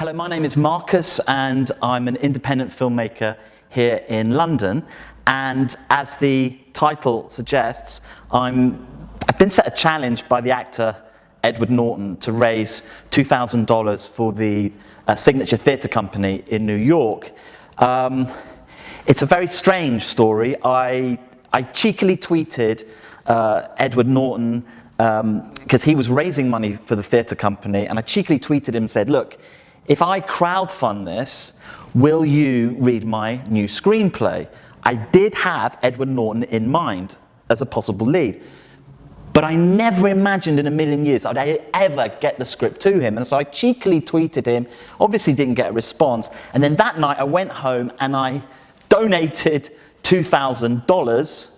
Hello, my name is Marcus and I'm an independent filmmaker here in London. And as the title suggests, I've been set a challenge by the actor Edward Norton to raise $2,000 for the Signature Theatre Company in New York. It's a very strange story. I cheekily tweeted Edward Norton because he was raising money for the theatre company, and I cheekily tweeted him and said, look, if I crowdfund this, will you read my new screenplay? I did have Edward Norton in mind as a possible lead, but I never imagined in a million years I'd ever get the script to him. And so I cheekily tweeted him, obviously didn't get a response, and then that night I went home and I donated $2,000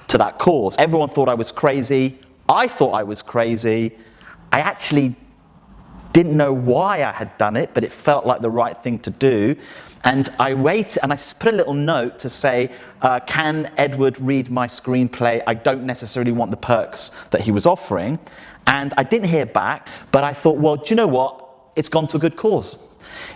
to that cause. Everyone thought I was crazy. I thought I was crazy. I actually didn't know why I had done it, but it felt like the right thing to do. And I waited, and I put a little note to say, can Edward read my screenplay? I don't necessarily want the perks that he was offering. And I didn't hear back, but I thought, well, do you know what? It's gone to a good cause.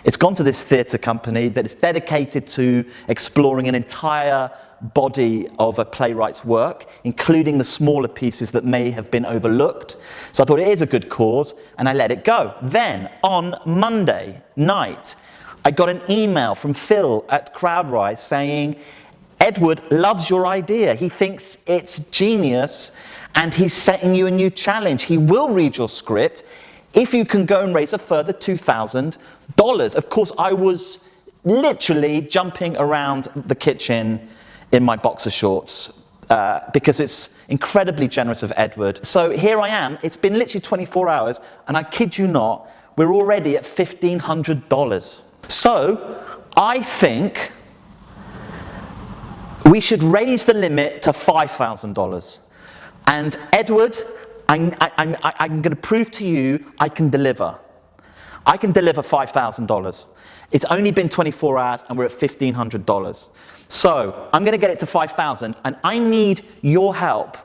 It's gone to this theatre company that is dedicated to exploring an entire body of a playwright's work, including the smaller pieces that may have been overlooked. So I thought it is a good cause, and I let it go. Then, on Monday night, I got an email from Phil at CrowdRise saying, Edward loves your idea. He thinks it's genius, and he's setting you a new challenge. He will read your script if you can go and raise a further $2,000. Of course, I was literally jumping around the kitchen in my boxer shorts because it's incredibly generous of Edward. So here I am. It's been literally 24 hours, and I kid you not, we're already at $1,500. So I think we should raise the limit to $5,000. And Edward, I'm going to prove to you I can deliver. I can deliver $5,000. It's only been 24 hours and we're at $1,500. So I'm going to get it to 5,000, and I need your help.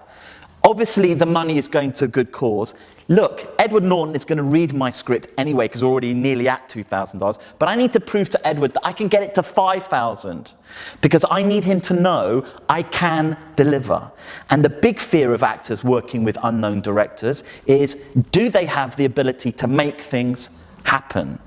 Obviously the money is going to a good cause. Look, Edward Norton is going to read my script anyway because we're already nearly at $2,000, but I need to prove to Edward that I can get it to 5,000 because I need him to know I can deliver. And the big fear of actors working with unknown directors is, do they have the ability to make things happen?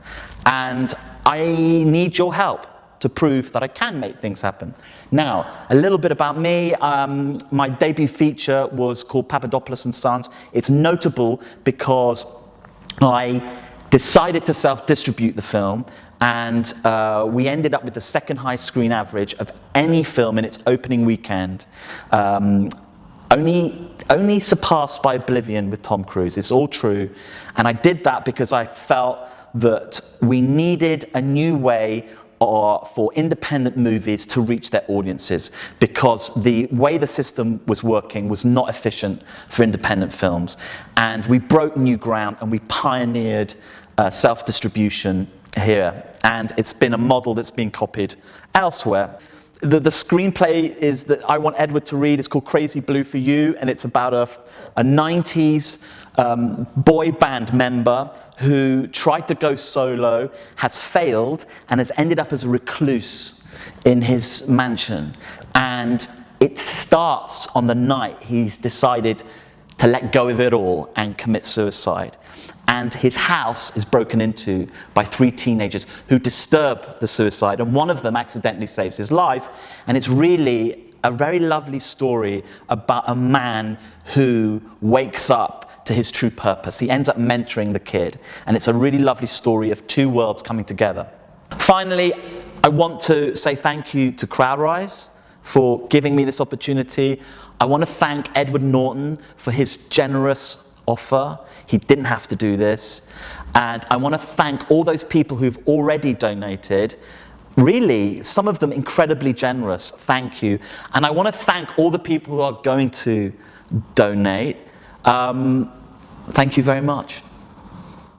And I need your help to prove that I can make things happen. Now, a little bit about me. My debut feature was called Papadopoulos and Sons. It's notable because I decided to self-distribute the film, and we ended up with the second highest screen average of any film in its opening weekend. Only surpassed by Oblivion with Tom Cruise. It's all true. And I did that because I felt that we needed a new way for independent movies to reach their audiences, because the way the system was working was not efficient for independent films. And we broke new ground and we pioneered self-distribution here. And it's been a model that's been copied elsewhere. The screenplay is that I want Edward to read. It's called Crazy Blue for You, and it's about a 90s boy band member who tried to go solo, has failed, and has ended up as a recluse in his mansion. And it starts on the night he's decided to let go of it all and commit suicide. And his house is broken into by 3 teenagers who disturb the suicide, and one of them accidentally saves his life. And it's really a very lovely story about a man who wakes up to his true purpose. He ends up mentoring the kid, and it's a really lovely story of 2 worlds coming together. Finally, I want to say thank you to CrowdRise for giving me this opportunity. I want to thank Edward Norton for his generous offer. He didn't have to do this. And I want to thank all those people who've already donated. Really, some of them incredibly generous. Thank you. And I want to thank all the people who are going to donate. Thank you very much.